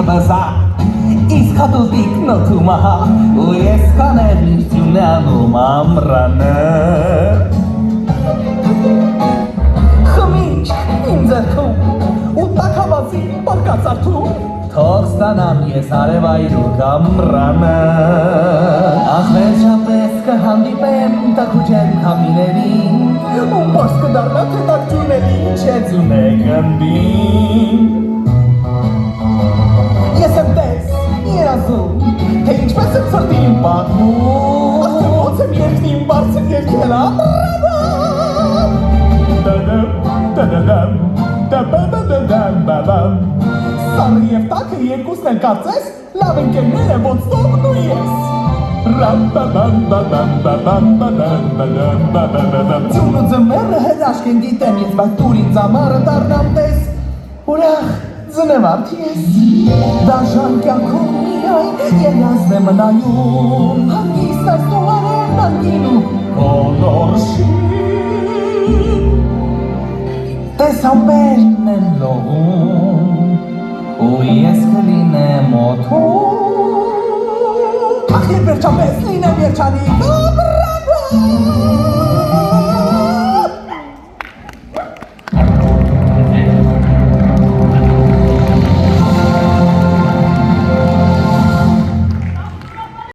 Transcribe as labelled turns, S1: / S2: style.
S1: բզա Իսկ հատուտիկ նոթում ահա ու ես կաներ նիստյունանում ամրանը Խմիչ իմ ձերքում ու տակավացի բարկացարդում Թող ստանամ ես արևայրու գամրանը Ախ վերջապես կհանդիպեմ տակուջեն կամիներին ու բաս կդարնա թե տակջուներին չէ ձուն է գնդին Ես եմ տես, երազում, թե ինչպես եմ սրտին պատմում Ախ թե ոնց եմ երկնին բարձր երկել ամրանը Դադամ, դադամ, բաբամ Սարը և տակը երկուսն էլ կարծես, լավ ընկերներ են ոնց տողն ու ես Ձուն ու ձմերը հրաշք են գիտեմ ես, բայց դուր ինձ ամարը դարնամ տես Ուրախ ձնեմ արդի ես, դաշան կյանքում միայն երազն է մնայում Հանգիստ այս տուարեն անգին ու կոնորշին Տես ամբերն են լողում ու ես կլինեմ օթում Ախ երբ վերջապես լինեմ երջանիկ ամրանը